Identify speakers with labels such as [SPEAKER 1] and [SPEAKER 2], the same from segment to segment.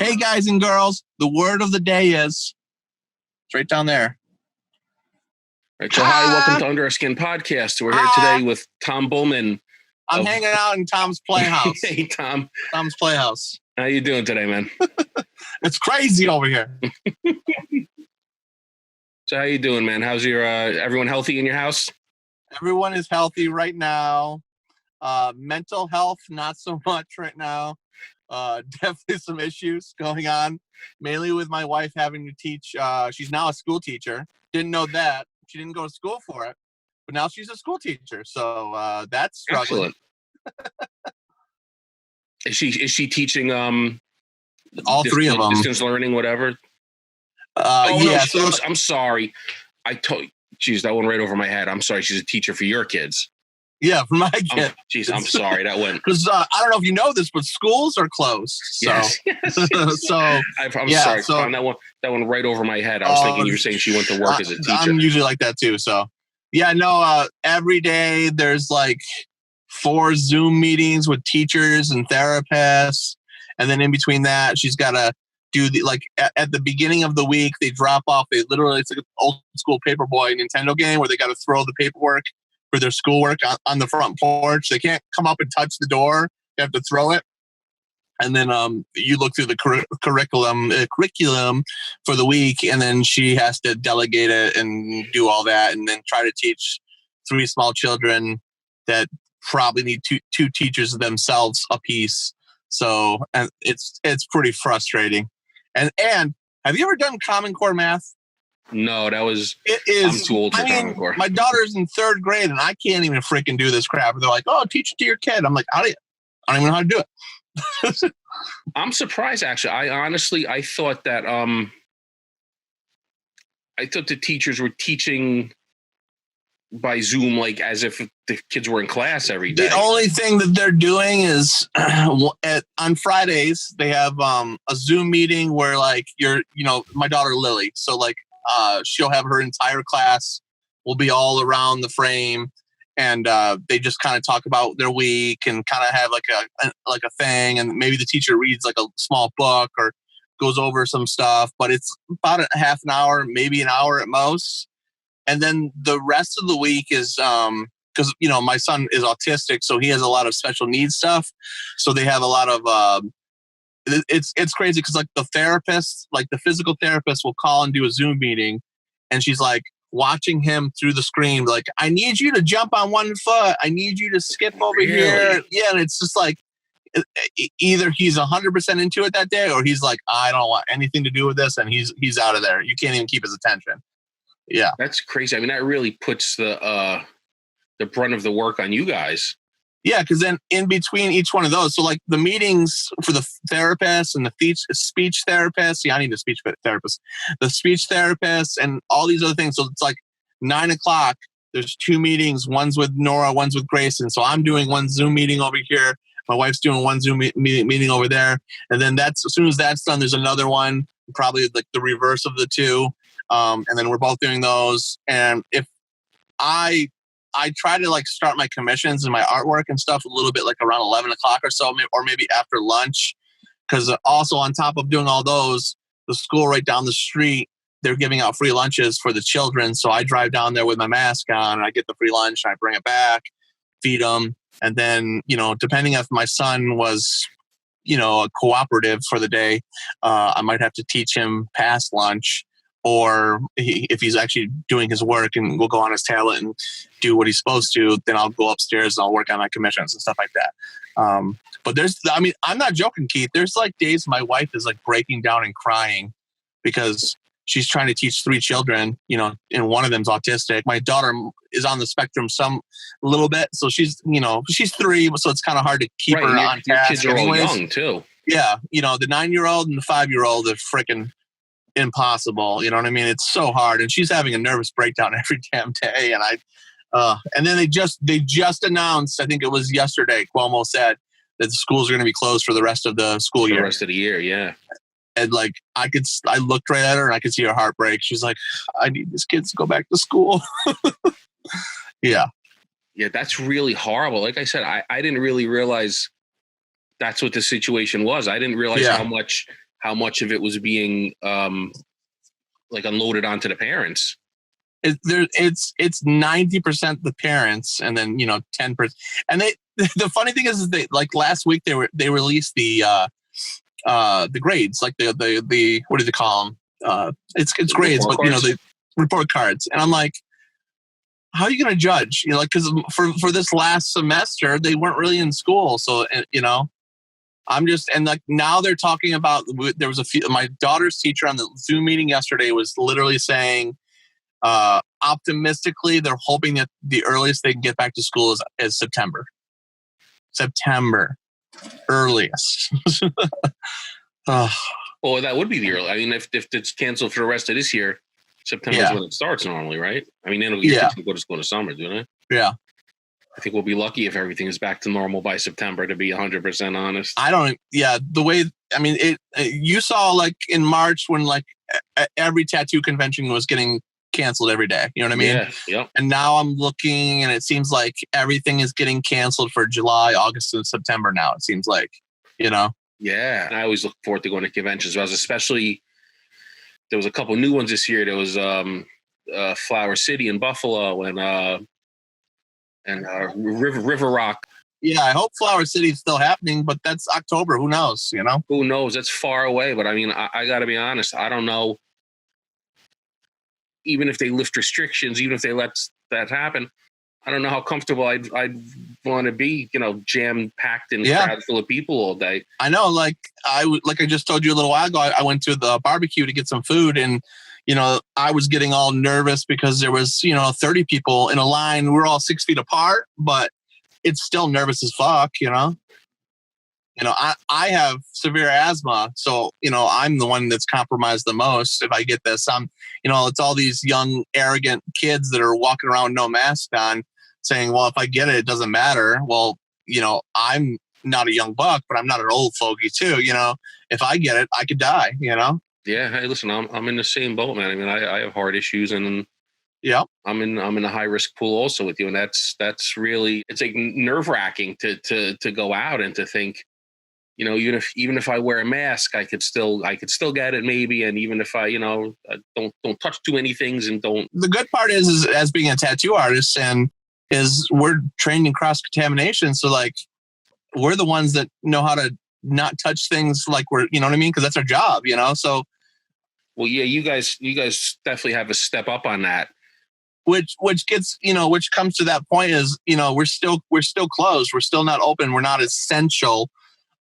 [SPEAKER 1] Hey, guys and girls, the word of the day is it's right down there.
[SPEAKER 2] Right, so hi, welcome to Under Our Skin Podcast. We're here today with Thom Bulman.
[SPEAKER 1] I'm hanging out in Tom's Playhouse.
[SPEAKER 2] Hey, Tom.
[SPEAKER 1] Tom's Playhouse.
[SPEAKER 2] How you doing today, man?
[SPEAKER 1] It's crazy over here.
[SPEAKER 2] So how you doing, man? How's your everyone healthy in your house?
[SPEAKER 1] Everyone is healthy right now. Mental health, not so much right now. Definitely some issues going on, mainly with my wife having to teach. She's now a school teacher. Didn't know that. She didn't go to school for it, but now she's a school teacher. So that's struggling.
[SPEAKER 2] Excellent. Is she teaching
[SPEAKER 1] all three of them?
[SPEAKER 2] Distance learning, whatever?
[SPEAKER 1] Yeah.
[SPEAKER 2] No, I'm sorry. Geez, that went right over my head. I'm sorry. She's a teacher for your kids.
[SPEAKER 1] Yeah, for my kids.
[SPEAKER 2] Geez, I'm sorry. That went.
[SPEAKER 1] Because I don't know if you know this, but schools are closed. So,
[SPEAKER 2] yes.
[SPEAKER 1] So
[SPEAKER 2] I'm sorry. So, that went right over my head. I was thinking you were saying she went to work as a teacher.
[SPEAKER 1] I'm usually like that too. So, yeah, no. Every day there's like 4 Zoom meetings with teachers and therapists, and then in between that, she's got to do at the beginning of the week they drop off. It's like an old school Paperboy Nintendo game where they got to throw the paperwork for their schoolwork on the front porch. They can't come up and touch the door. They have to throw it. And then you look through the curriculum for the week, and then she has to delegate it and do all that, and then try to teach 3 small children that probably need two teachers themselves a piece. So, and it's pretty frustrating. And have you ever done Common Core math?
[SPEAKER 2] No, it is. I'm too old for Common Core.
[SPEAKER 1] My daughter's in 3rd grade, and I can't even freaking do this crap. And they're like, "Oh, teach it to your kid." I'm like, I don't even know how to do it.
[SPEAKER 2] I'm surprised, actually. I thought that the teachers were teaching by Zoom, like as if the kids were in class every day.
[SPEAKER 1] The only thing that they're doing is on Fridays they have a Zoom meeting where my daughter Lily. So she'll have her entire class will be all around the frame, and they just kind of talk about their week and kind of have like a thing, and maybe the teacher reads like a small book or goes over some stuff, but it's about a half an hour, maybe an hour at most. And then the rest of the week is because my son is autistic, so he has a lot of special needs stuff. So they have a lot of it's crazy because the therapist, the physical therapist, will call and do a Zoom meeting, and she's watching him through the screen, I need you to jump on one foot, I need you to skip over here. Yeah, and it's just either he's 100% into it that day, or he's I don't want anything to do with this, and he's out of there. You can't even keep his attention. Yeah,
[SPEAKER 2] that's crazy. I mean, that really puts the brunt of the work on you guys.
[SPEAKER 1] Yeah, because then in between each one of those, so the meetings for the therapist and the speech therapist. Yeah, I need a speech therapist. The speech therapist and all these other things. So it's 9 o'clock. There's 2 meetings. One's with Nora, one's with Grayson. So I'm doing one Zoom meeting over here. My wife's doing one Zoom meeting over there. And then as soon as that's done, there's another one, probably the reverse of the 2. And then we're both doing those. And if I try to start my commissions and my artwork and stuff a little bit around 11 o'clock or so, or maybe after lunch. Because also on top of doing all those, the school right down the street, they're giving out free lunches for the children. So I drive down there with my mask on, and I get the free lunch, and I bring it back, feed them. And then, depending if my son was, a cooperative for the day, I might have to teach him past lunch. Or if he's actually doing his work and will go on his tablet and do what he's supposed to, then I'll go upstairs and I'll work on my commissions and stuff like that. But I'm not joking, Keith. There's days my wife is breaking down and crying because she's trying to teach 3 children, and one of them's autistic. My daughter is on the spectrum a little bit. So she's 3, so it's kind of hard to keep her on task.
[SPEAKER 2] Your kids are all young too.
[SPEAKER 1] Yeah. The 9-year-old and the 5-year-old are freaking impossible. You know what I mean? It's so hard, and she's having a nervous breakdown every damn day. And and then they just announced, I think it was yesterday, Cuomo said that the schools are going to be closed for the rest of the school year.
[SPEAKER 2] For the rest of the year, yeah.
[SPEAKER 1] And I looked right at her and I could see her heart break. She's like, I need these kids to go back to school. Yeah.
[SPEAKER 2] Yeah, that's really horrible. Like I said, I didn't really realize that's what the situation was. I didn't realize how much how much of it was being like unloaded onto the parents.
[SPEAKER 1] It's 90% the parents, and then 10%. And the funny thing is they, like, last week they released the grades, like the what do they call them? It's grades, but the report cards. And I'm like, how are you going to judge? Like, because for this last semester they weren't really in school, so I'm just, and like now they're talking about, there was my daughter's teacher on the Zoom meeting yesterday was literally saying, optimistically, they're hoping that the earliest they can get back to school is September. September, earliest.
[SPEAKER 2] Well, that would be the early. I mean, if it's canceled for the rest of this year, September is when it starts normally, right? I mean, your kids can go to school in the summer, don't they?
[SPEAKER 1] Yeah.
[SPEAKER 2] I think we'll be lucky if everything is back to normal by September, to be 100% honest.
[SPEAKER 1] The way, I mean, you saw like in March when like every tattoo convention was getting canceled every day. You know what I mean?
[SPEAKER 2] Yeah. Yep.
[SPEAKER 1] And now I'm looking and it seems like everything is getting canceled for July, August, and September now. It seems like,
[SPEAKER 2] Yeah. And I always look forward to going to conventions. Especially, there was a couple new ones this year. There was Flower City in Buffalo and River Rock.
[SPEAKER 1] Yeah, I hope Flower City is still happening, but that's October. Who knows?
[SPEAKER 2] Who knows? That's far away. But I mean, I got to be honest. I don't know. Even if they lift restrictions, even if they let that happen, I don't know how comfortable I'd want to be, jam packed and crowd full of people all day. I know, like I just told you a little while ago, I went to the barbecue to get some food, and I was getting all nervous because there was 30 people in a line. We're all 6 feet apart, but it's still nervous as fuck. I have severe asthma, so I'm the one that's compromised the most. If I get this, it's all these young, arrogant kids that are walking around with no mask on, saying, "Well, if I get it, it doesn't matter." Well, I'm not a young buck, but I'm not an old fogey too. If I get it, I could die. Yeah. Hey, listen, I'm in the same boat, man. I mean, I have heart issues, and I'm in a high risk pool also with you, and that's really, it's like nerve wracking to go out and to think. Even if I wear a mask, I could still get it maybe. And even if I, don't touch too many things and don't. The good part is as being a tattoo artist is we're trained in cross contamination. So like we're the ones that know how to not touch things like we're, you know what I mean? Cause that's our job, so. Well, yeah, you guys definitely have a step up on that. Which gets, which comes to that point is, we're still closed. We're still not open. We're not essential.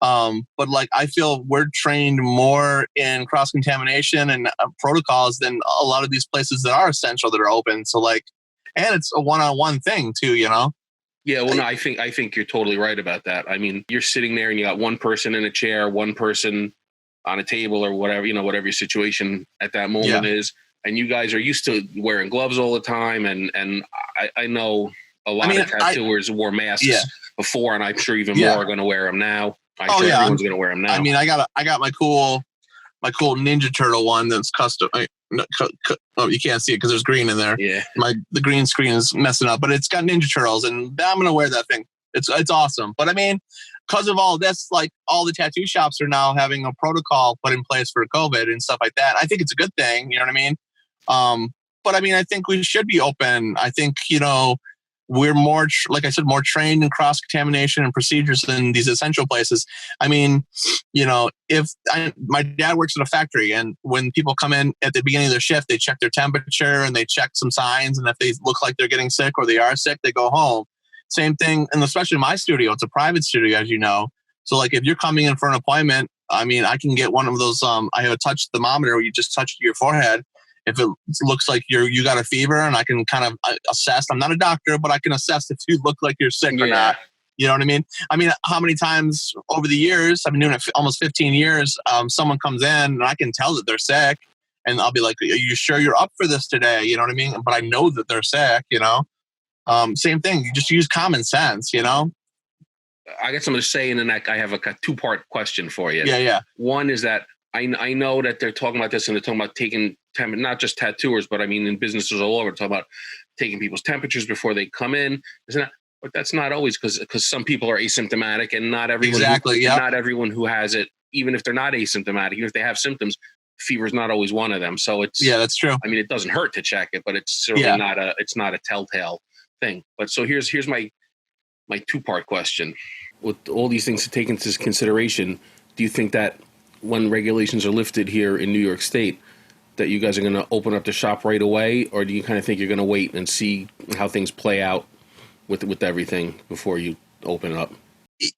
[SPEAKER 2] But like I feel we're trained more in cross contamination and protocols than a lot of these places that are essential that are open. So like, and it's a one-on-one thing too, Yeah, well, no, I think you're totally right about that. I mean, you're sitting there and you got one person in a chair, one person on a table or whatever, whatever your situation at that moment is. And you guys are used to wearing gloves all the time. And I know a lot of tattooers wore masks before, and I'm sure even more are going to wear them now. I'm sure everyone's going to wear them now. I mean, I got my cool Ninja Turtle one that's custom. You can't see it because there's green in there. Yeah. The green screen is messing up, but it's got Ninja Turtles, and I'm going to wear that thing. It's awesome. But I mean, because of all this, like all the tattoo shops are now having a protocol put in place for COVID and stuff like that. I think it's a good thing. You know what I mean? But I mean, I think we should be open. I think, we're more, like I said, more trained in cross contamination and procedures than these essential places. I mean, my dad works at a factory, and when people come in at the beginning of their shift, they check their temperature and they check some signs. And if they look like they're getting sick or they are sick, they go home. Same thing. And especially my studio, it's a private studio, as you know. So like if you're coming in for an appointment, I mean, I can get one of those, I have a touch thermometer where you just touch your forehead. If it looks like you got a fever, and I can kind of assess. I'm not a doctor, but I can assess if you look like you're sick or not. You know what I mean? I mean, how many times over the years, I've been doing it almost 15 years, someone comes in and I can tell that they're sick, and I'll be like, "Are you sure you're up for this today?" You know what I mean? But I know that they're sick. Same thing. You just use common sense. I got something to say, and then I have a 2-part question for you. Yeah. One is that I know that they're talking about this, and they're talking about taking not just tattooers, but I mean in businesses all over, talking about taking people's temperatures before they come in. But that's not always because some people are asymptomatic, and not everyone not everyone who has it
[SPEAKER 3] even if they're not asymptomatic, even if they have symptoms, fever is not always one of them. So it's,
[SPEAKER 2] yeah, that's true.
[SPEAKER 3] I mean, it doesn't hurt to check it, but it's certainly it's not a telltale thing. But so here's my two-part question. With all these things to take into consideration, do you think that when regulations are lifted here in New York State, that you guys are going to open up the shop right away, or do you kind of think you're going to wait and see how things play out with everything before you open up?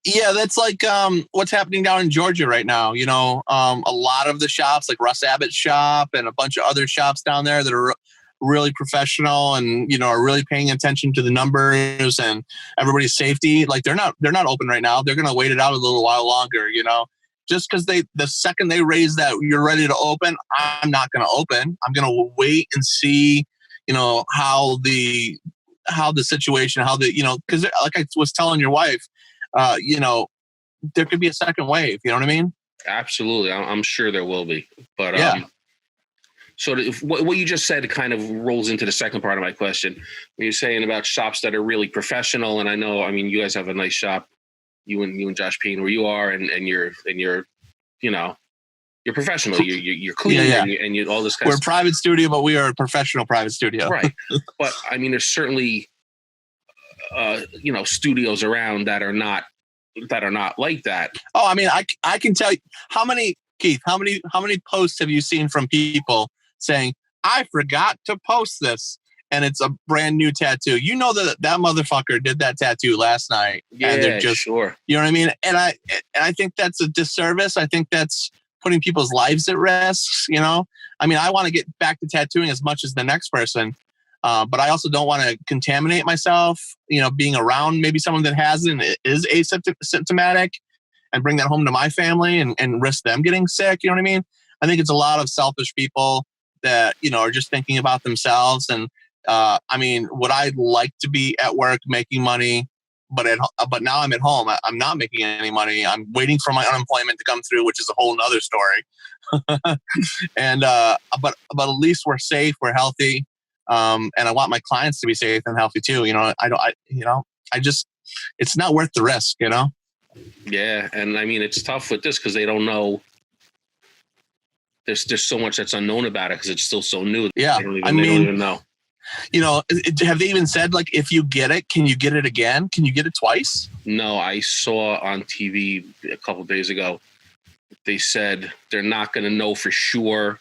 [SPEAKER 2] Yeah, that's like what's happening down in Georgia right now. You know, a lot of the shops, like Russ Abbott's shop and a bunch of other shops down there that are really professional and, you know, are really paying attention to the numbers and everybody's safety. Like they're not open right now. They're going to wait it out a little while longer, you know, just because the second they raise that you're ready to open, I'm not going to open. I'm going to wait and see, you know, how the situation, you know, because like I was telling your wife, you know, there could be a second wave. You know what I mean?
[SPEAKER 3] Absolutely. I'm sure there will be. But
[SPEAKER 2] yeah.
[SPEAKER 3] So what you just said kind of rolls into the second part of my question. When you're saying about shops that are really professional, and I know, I mean, you guys have a nice shop, you and Josh Payne, where you are, and you're you know, you're professional. You're clean,
[SPEAKER 2] yeah.
[SPEAKER 3] and you all this kind
[SPEAKER 2] We're
[SPEAKER 3] of
[SPEAKER 2] a private studio, but we are a professional private studio,
[SPEAKER 3] right? But I mean, there's certainly you know, studios around that are not like that.
[SPEAKER 2] Oh, I mean, I can tell you how many posts have you seen from people saying, I forgot to post this, and it's a brand new tattoo. You know that motherfucker did that tattoo last night.
[SPEAKER 3] Yeah,
[SPEAKER 2] and they're just,
[SPEAKER 3] sure.
[SPEAKER 2] You know what I mean? And I think that's a disservice. I think that's putting people's lives at risk, you know? I mean, I want to get back to tattooing as much as the next person, but I also don't want to contaminate myself, you know, being around maybe someone that hasn't, is asymptomatic, and bring that home to my family and risk them getting sick. You know what I mean? I think it's a lot of selfish people that, you know, are just thinking about themselves. And I mean, would I like to be at work making money, but now I'm at home. I'm not making any money. I'm waiting for my unemployment to come through, which is a whole nother story. And but at least we're safe, we're healthy, and I want my clients to be safe and healthy too. You know, it's not worth the risk. You know.
[SPEAKER 3] Yeah, and I mean, it's tough with this because they don't know. There's so much that's unknown about it because it's still so new.
[SPEAKER 2] Yeah,
[SPEAKER 3] they don't even know.
[SPEAKER 2] You know, have they even said, like, if you get it, can you get it again? Can you get it twice?
[SPEAKER 3] No, I saw on TV a couple of days ago, they said they're not going to know for sure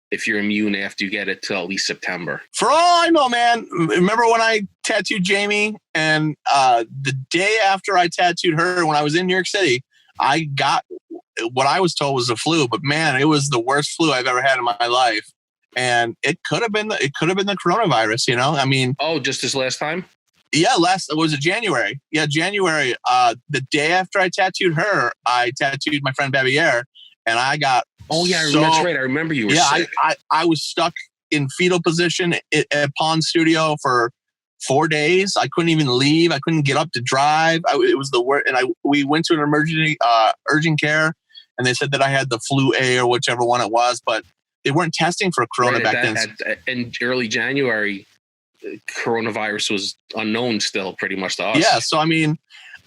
[SPEAKER 3] if you're immune after you get it till at least September.
[SPEAKER 2] For all I know, man, remember when I tattooed Jamie, and the day after I tattooed her, when I was in New York City, I got what I was told was the flu, but man, it was the worst flu I've ever had in my life. And it could have been the coronavirus, you know? I mean,
[SPEAKER 3] oh, just this last time?
[SPEAKER 2] Yeah, was it January? Yeah, January. The day after I tattooed her, I tattooed my friend Babier, and I got.
[SPEAKER 3] Oh yeah, that's right. I remember you were sick.
[SPEAKER 2] I was stuck in fetal position at Pawn Studio for 4 days. I couldn't even leave. I couldn't get up to drive. It was the worst. And we went to an emergency urgent care, and they said that I had the flu A or whichever one it was, but they weren't testing for corona back then.
[SPEAKER 3] In early January, coronavirus was unknown still, pretty much to us.
[SPEAKER 2] Yeah, so I mean,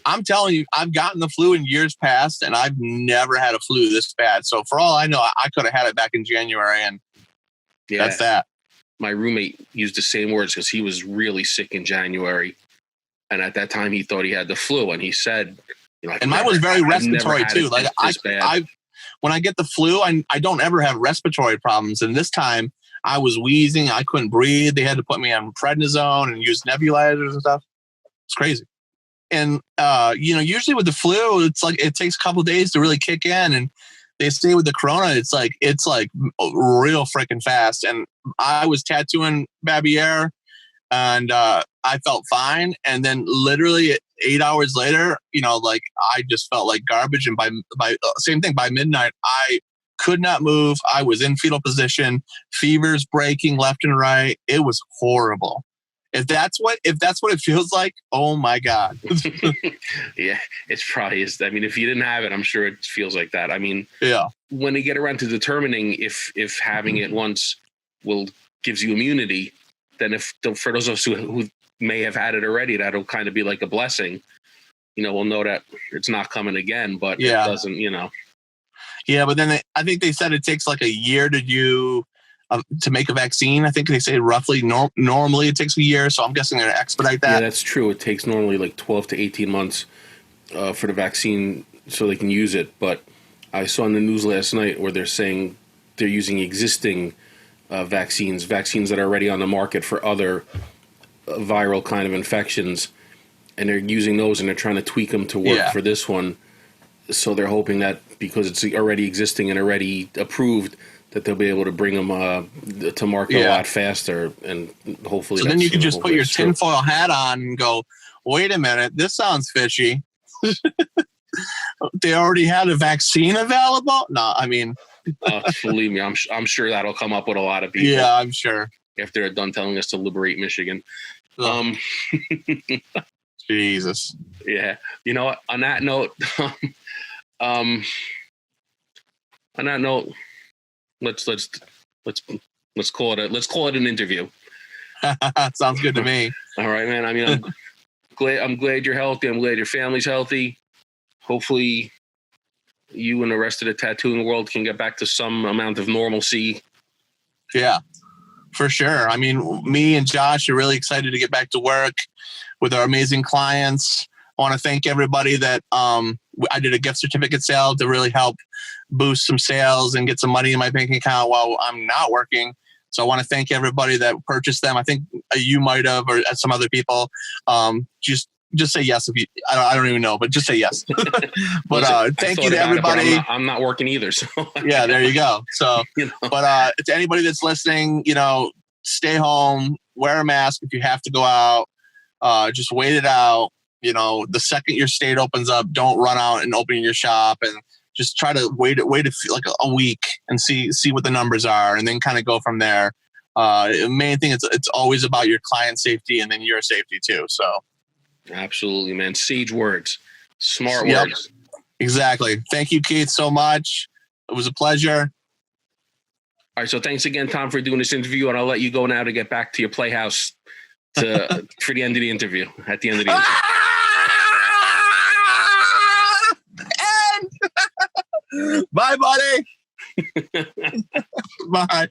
[SPEAKER 2] I'm telling you, I've gotten the flu in years past, and I've never had a flu this bad. So for all I know, I could have had it back in January, and that's that.
[SPEAKER 3] My roommate used the same words because he was really sick in January, and at that time he thought he had the flu, and he said, you know,
[SPEAKER 2] and mine was very respiratory too. Like when I get the flu, I don't ever have respiratory problems, and this time I was wheezing, I couldn't breathe. They had to put me on prednisone and use nebulizers and stuff. It's crazy. And you know, usually with the flu, it's like it takes a couple of days to really kick in, and they say with the corona, it's like real freaking fast. And I was tattooing Babier, and I felt fine, and then literally 8 hours later, you know, like I just felt like garbage. And by same thing, by midnight, I could not move. I was in fetal position, fevers breaking left and right. It was horrible. If that's what it feels like, oh my God.
[SPEAKER 3] Yeah, it probably is. I mean, if you didn't have it, I'm sure it feels like that. I mean,
[SPEAKER 2] yeah.
[SPEAKER 3] When they get around to determining if having it once gives you immunity, then for those of us who may have had it already, that'll kind of be like a blessing. You know, we'll know that it's not coming again, but it doesn't, you know.
[SPEAKER 1] Yeah, but then I think they said it takes like a year to do to make a vaccine. I think they say roughly normally it takes a year, so I'm guessing they're going to expedite that.
[SPEAKER 3] Yeah, that's true. It takes normally like 12 to 18 months for the vaccine so they can use it. But I saw in the news last night where they're saying they're using existing vaccines that are already on the market for other viral kind of infections, and they're using those and they're trying to tweak them to work for this one. So they're hoping that because it's already existing and already approved, that they'll be able to bring them to market a lot faster, and hopefully.
[SPEAKER 1] So then you can just put your tinfoil hat on and go, wait a minute, this sounds fishy. They already had a vaccine available? No, I mean.
[SPEAKER 3] Believe me, I'm sure that'll come up with a lot of people.
[SPEAKER 1] Yeah, I'm sure.
[SPEAKER 3] After they're done telling us to liberate Michigan.
[SPEAKER 1] Jesus.
[SPEAKER 3] Yeah. You know what? On that note, let's call it an interview.
[SPEAKER 1] Sounds good to me.
[SPEAKER 3] All right, man. I mean, I'm glad you're healthy. I'm glad your family's healthy. Hopefully you and the rest of the tattooing world can get back to some amount of normalcy. Yeah,
[SPEAKER 1] for sure. I mean, me and Josh are really excited to get back to work with our amazing clients. I want to thank everybody that I did a gift certificate sale to really help boost some sales and get some money in my bank account while I'm not working. So I want to thank everybody that purchased them. I think you might have, or some other people. Just say yes if you. I don't even know, but just say yes. But thank you to everybody.
[SPEAKER 3] I'm not working either, so
[SPEAKER 1] yeah, there you go. So, but to anybody that's listening, stay home, wear a mask if you have to go out. Just wait it out. The second your state opens up, don't run out and open your shop, and just try to wait like a week and see what the numbers are, and then kind of go from there. The main thing is it's always about your client safety and then your safety too. So.
[SPEAKER 3] Absolutely, man. Sage words. Smart words.
[SPEAKER 1] Exactly. Thank you, Keith, so much. It was a pleasure.
[SPEAKER 3] All right. So thanks again, Thom, for doing this interview. And I'll let you go now to get back to your playhouse for the end of the interview. At the end of the interview.
[SPEAKER 1] Bye, buddy. Bye.